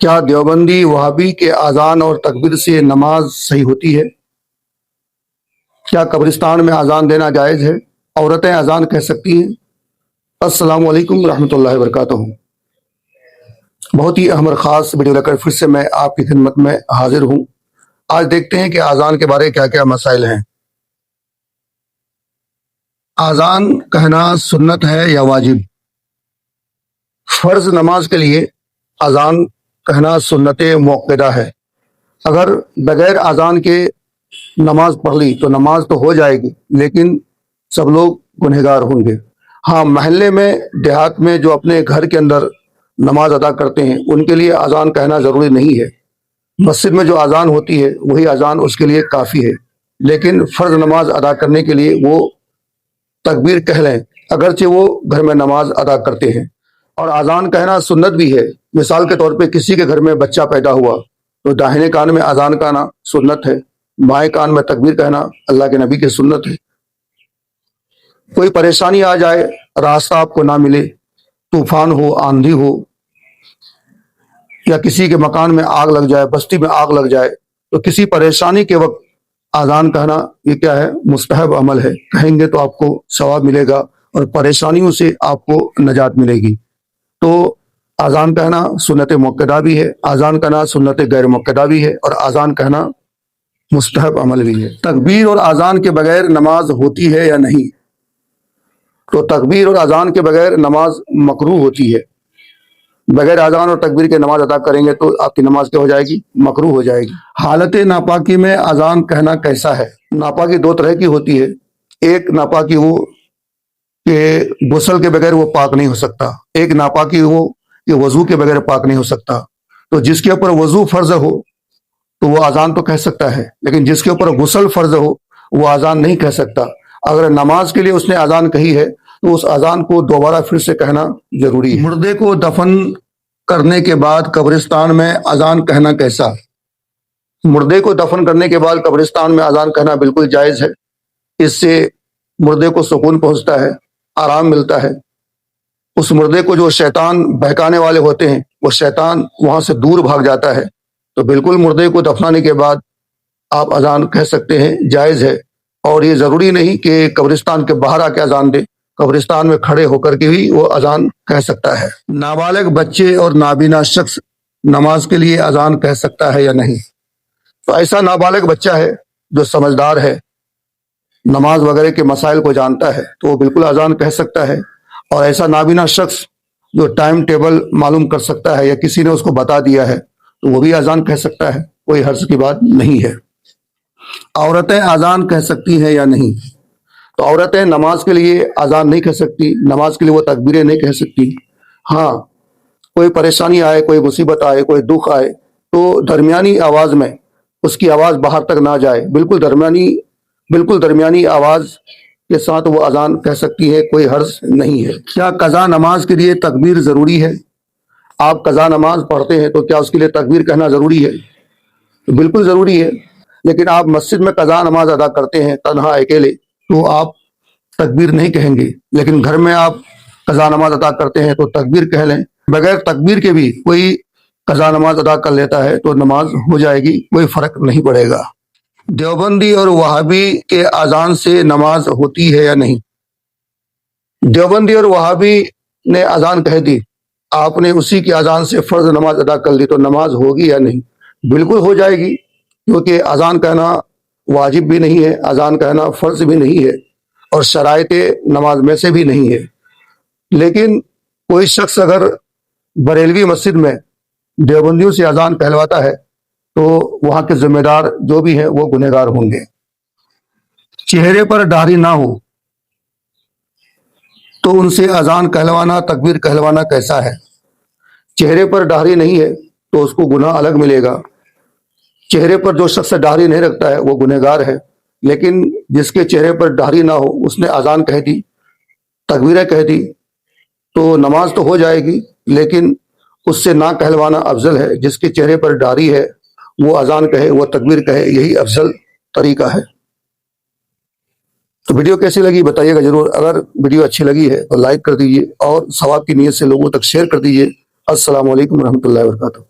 کیا دیوبندی وہابی کے اذان اور تکبیر سے نماز صحیح ہوتی ہے؟ کیا قبرستان میں اذان دینا جائز ہے؟ عورتیں اذان کہہ سکتی ہیں؟ السلام علیکم ورحمۃ اللہ وبرکاتہ۔ بہت ہی اہم اور خاص ویڈیو لے کر پھر سے میں آپ کی خدمت میں حاضر ہوں۔ آج دیکھتے ہیں کہ اذان کے بارے کیا کیا مسائل ہیں۔ اذان کہنا سنت ہے یا واجب؟ فرض نماز کے لیے اذان کہنا سنت موقدہ ہے۔ اگر بغیر اذان کے نماز پڑھ لی تو نماز تو ہو جائے گی، لیکن سب لوگ گنہگار ہوں گے۔ ہاں، محلے میں، دیہات میں جو اپنے گھر کے اندر نماز ادا کرتے ہیں ان کے لیے اذان کہنا ضروری نہیں ہے۔ مسجد میں جو اذان ہوتی ہے وہی اذان اس کے لیے کافی ہے، لیکن فرض نماز ادا کرنے کے لیے وہ تکبیر کہہ لیں اگرچہ وہ گھر میں نماز ادا کرتے ہیں۔ اور اذان کہنا سنت بھی ہے۔ مثال کے طور پہ کسی کے گھر میں بچہ پیدا ہوا تو داہنے کان میں اذان کہنا سنت ہے، بائیں کان میں تکبیر کہنا اللہ کے نبی کی سنت ہے۔ کوئی پریشانی آ جائے، راستہ آپ کو نہ ملے، طوفان ہو، آندھی ہو، یا کسی کے مکان میں آگ لگ جائے، بستی میں آگ لگ جائے، تو کسی پریشانی کے وقت اذان کہنا یہ کیا ہے؟ مستحب عمل ہے۔ کہیں گے تو آپ کو ثواب ملے گا اور پریشانیوں سے آپ کو نجات ملے گی۔ تو اذان کہنا سنت موقدہ بھی ہے، اذان کہنا سنت غیر موقدہ بھی ہے، اور اذان کہنا مستحب عمل بھی ہے۔ تکبیر اور اذان کے بغیر نماز ہوتی ہے یا نہیں؟ تو تکبیر اور اذان کے بغیر نماز مکروہ ہوتی ہے۔ بغیر اذان اور تکبیر کے نماز ادا کریں گے تو آپ کی نماز کیا ہو جائے گی؟ مکروہ ہو جائے گی۔ حالت ناپاکی میں اذان کہنا کیسا ہے؟ ناپاکی دو طرح کی ہوتی ہے۔ ایک ناپاکی وہ کہ غسل کے بغیر وہ پاک نہیں ہو سکتا، ایک ناپاکی وہ کہ وضو کے بغیر پاک نہیں ہو سکتا۔ تو جس کے اوپر وضو فرض ہو تو وہ اذان تو کہہ سکتا ہے، لیکن جس کے اوپر غسل فرض ہو وہ اذان نہیں کہہ سکتا۔ اگر نماز کے لیے اس نے اذان کہی ہے تو اس اذان کو دوبارہ پھر سے کہنا ضروری ہے۔ مردے کو دفن کرنے کے بعد قبرستان میں اذان کہنا کیسا؟ مردے کو دفن کرنے کے بعد قبرستان میں اذان کہنا بالکل جائز ہے۔ اس سے مردے کو سکون پہنچتا ہے، آرام ملتا ہے۔ اس مردے کو جو شیطان بہکانے والے ہوتے ہیں وہ شیطان وہاں سے دور بھاگ جاتا ہے۔ تو بالکل مردے کو دفنانے کے بعد آپ اذان کہہ سکتے ہیں، جائز ہے۔ اور یہ ضروری نہیں کہ قبرستان کے باہر آ کے اذان دے، قبرستان میں کھڑے ہو کر کے بھی وہ اذان کہہ سکتا ہے۔ نابالغ بچے اور نابینا شخص نماز کے لیے اذان کہہ سکتا ہے یا نہیں؟ تو ایسا نابالغ بچہ ہے جو سمجھدار ہے، نماز وغیرہ کے مسائل کو جانتا ہے تو وہ بالکل اذان کہہ سکتا ہے۔ اور ایسا نابینا شخص جو ٹائم ٹیبل معلوم کر سکتا ہے یا کسی نے اس کو بتا دیا ہے تو وہ بھی اذان کہہ سکتا ہے، کوئی حرج کی بات نہیں ہے۔ عورتیں اذان کہہ سکتی ہیں یا نہیں؟ تو عورتیں نماز کے لیے اذان نہیں کہہ سکتی، نماز کے لیے وہ تکبیریں نہیں کہہ سکتی۔ ہاں، کوئی پریشانی آئے، کوئی مصیبت آئے، کوئی دکھ آئے تو درمیانی آواز میں، اس کی آواز باہر تک نہ جائے، بالکل درمیانی آواز کے ساتھ وہ اذان کہہ سکتی ہے، کوئی حرج نہیں ہے۔ کیا قضا نماز کے لیے تکبیر ضروری ہے؟ آپ قضا نماز پڑھتے ہیں تو کیا اس کے لیے تکبیر کہنا ضروری ہے؟ بالکل ضروری ہے، لیکن آپ مسجد میں قضا نماز ادا کرتے ہیں تنہا اکیلے تو آپ تکبیر نہیں کہیں گے، لیکن گھر میں آپ قضا نماز ادا کرتے ہیں تو تکبیر کہہ لیں۔ بغیر تکبیر کے بھی کوئی قضا نماز ادا کر لیتا ہے تو نماز ہو جائے گی، کوئی فرق نہیں پڑے گا۔ دیوبندی اور وہابی کے اذان سے نماز ہوتی ہے یا نہیں؟ دیوبندی اور وہابی نے اذان کہہ دی، آپ نے اسی کی اذان سے فرض نماز ادا کر لی تو نماز ہوگی یا نہیں؟ بالکل ہو جائے گی، کیونکہ اذان کہنا واجب بھی نہیں ہے، اذان کہنا فرض بھی نہیں ہے، اور شرائط نماز میں سے بھی نہیں ہے۔ لیکن کوئی شخص اگر بریلوی مسجد میں دیوبندیوں سے اذان کہلواتا ہے تو وہاں کے ذمہ دار جو بھی ہیں وہ گنہگار ہوں گے۔ چہرے پر داڑھی نہ ہو تو ان سے اذان کہلوانا، تکبیر کہلوانا کیسا ہے؟ چہرے پر داڑھی نہیں ہے تو اس کو گناہ الگ ملے گا۔ چہرے پر جو شخص داڑھی نہیں رکھتا ہے وہ گنہگار ہے، لیکن جس کے چہرے پر داڑھی نہ ہو اس نے اذان کہہ دی، تکبیریں کہہ دی تو نماز تو ہو جائے گی، لیکن اس سے نہ کہلوانا افضل ہے۔ جس کے چہرے پر داڑھی ہے وہ اذان کہے، وہ تکبیر کہے، یہی افضل طریقہ ہے۔ تو ویڈیو کیسی لگی بتائیے گا ضرور۔ اگر ویڈیو اچھی لگی ہے تو لائک کر دیجیے اور ثواب کی نیت سے لوگوں تک شیئر کر دیجیے۔ السلام علیکم ورحمۃ اللہ وبرکاتہ۔